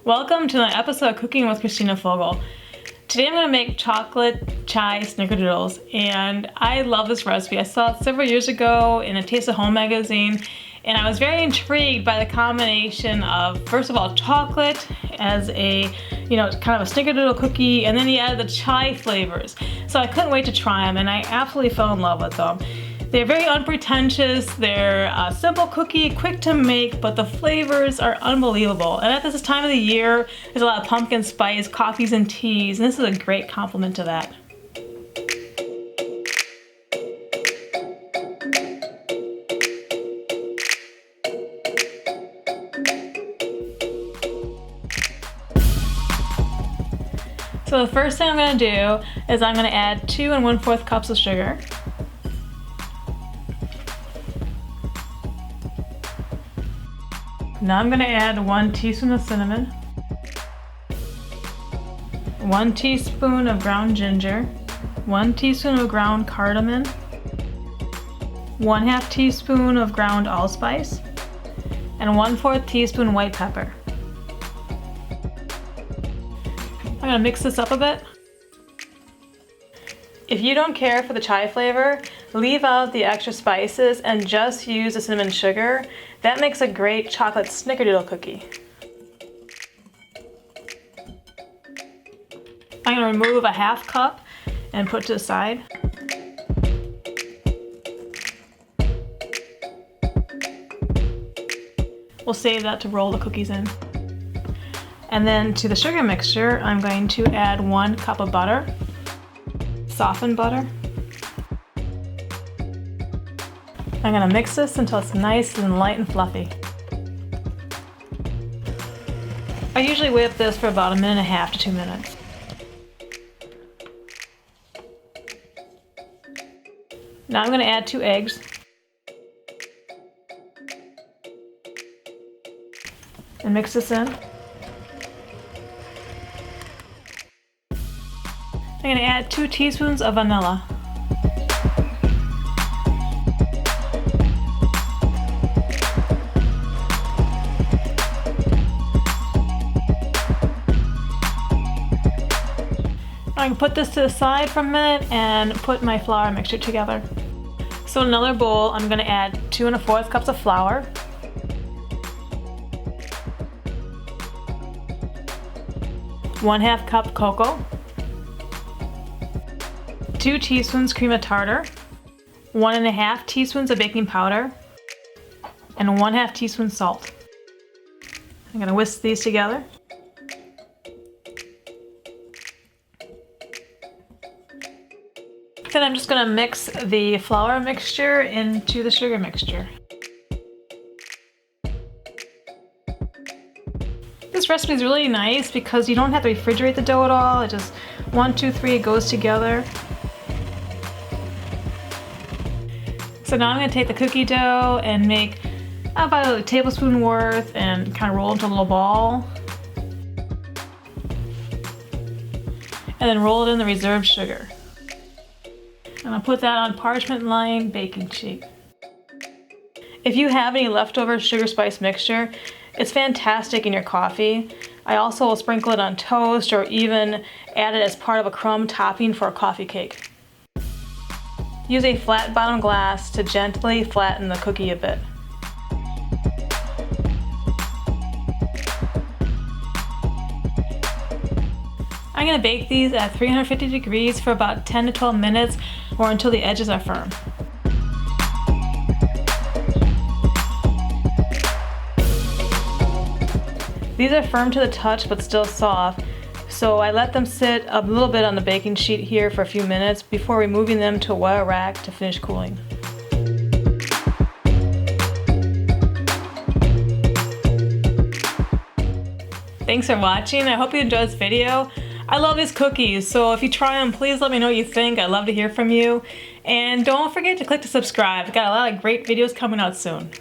Welcome to another episode of Cooking with Christina Fogel. Today I'm going to make chocolate chai snickerdoodles, and I love this recipe. I saw it several years ago in a Taste of Home magazine, and I was very intrigued by the combination of, first of all, chocolate as a, kind of a snickerdoodle cookie, and then he added the chai flavors. So I couldn't wait to try them, and I absolutely fell in love with them. They're very unpretentious, they're a simple cookie, quick to make, but the flavors are unbelievable. And at this time of the year, there's a lot of pumpkin spice, coffees and teas, and this is a great complement to that. So the first thing I'm going to do is I'm going to add 2 1/4 cups of sugar. Now I'm going to add 1 teaspoon of cinnamon, 1 teaspoon of ground ginger, 1 teaspoon of ground cardamom, 1/2 teaspoon of ground allspice, and 1/4 teaspoon white pepper. I'm going to mix this up a bit. If you don't care for the chai flavor, leave out the extra spices and just use the cinnamon sugar. That makes a great chocolate snickerdoodle cookie. I'm going to remove a 1/2 cup and put to the side. We'll save that to roll the cookies in. And then to the sugar mixture, I'm going to add 1 cup of butter. Softened butter. I'm going to mix this until it's nice and light and fluffy. I usually whip this for about 1.5 to 2 minutes. Now I'm going to add 2 eggs. And mix this in. I'm going to add 2 teaspoons of vanilla. I'm going to put this to the side for a minute and put my flour mixture together. So in another bowl, I'm going to add 2 1/4 cups of flour, 1/2 cup cocoa, 2 teaspoons cream of tartar, 1.5 teaspoons of baking powder, and 1/2 teaspoon salt. I'm going to whisk these together. Then I'm just going to mix the flour mixture into the sugar mixture. This recipe is really nice because you don't have to refrigerate the dough at all. It just 1, 2, 3, it goes together. So now I'm going to take the cookie dough and make about a tablespoon worth and kind of roll into a little ball. And then roll it in the reserved sugar. And I'll put that on parchment lined baking sheet. If you have any leftover sugar spice mixture, it's fantastic in your coffee. I also will sprinkle it on toast or even add it as part of a crumb topping for a coffee cake. Use a flat bottom glass to gently flatten the cookie a bit. I'm going to bake these at 350 degrees for about 10 to 12 minutes or until the edges are firm. These are firm to the touch but still soft, so I let them sit a little bit on the baking sheet here for a few minutes before removing them to a wire rack to finish cooling. Thanks for watching. I hope you enjoyed this video. I love these cookies, so if you try them, please let me know what you think. I'd love to hear from you. And don't forget to click to subscribe. I've got a lot of great videos coming out soon.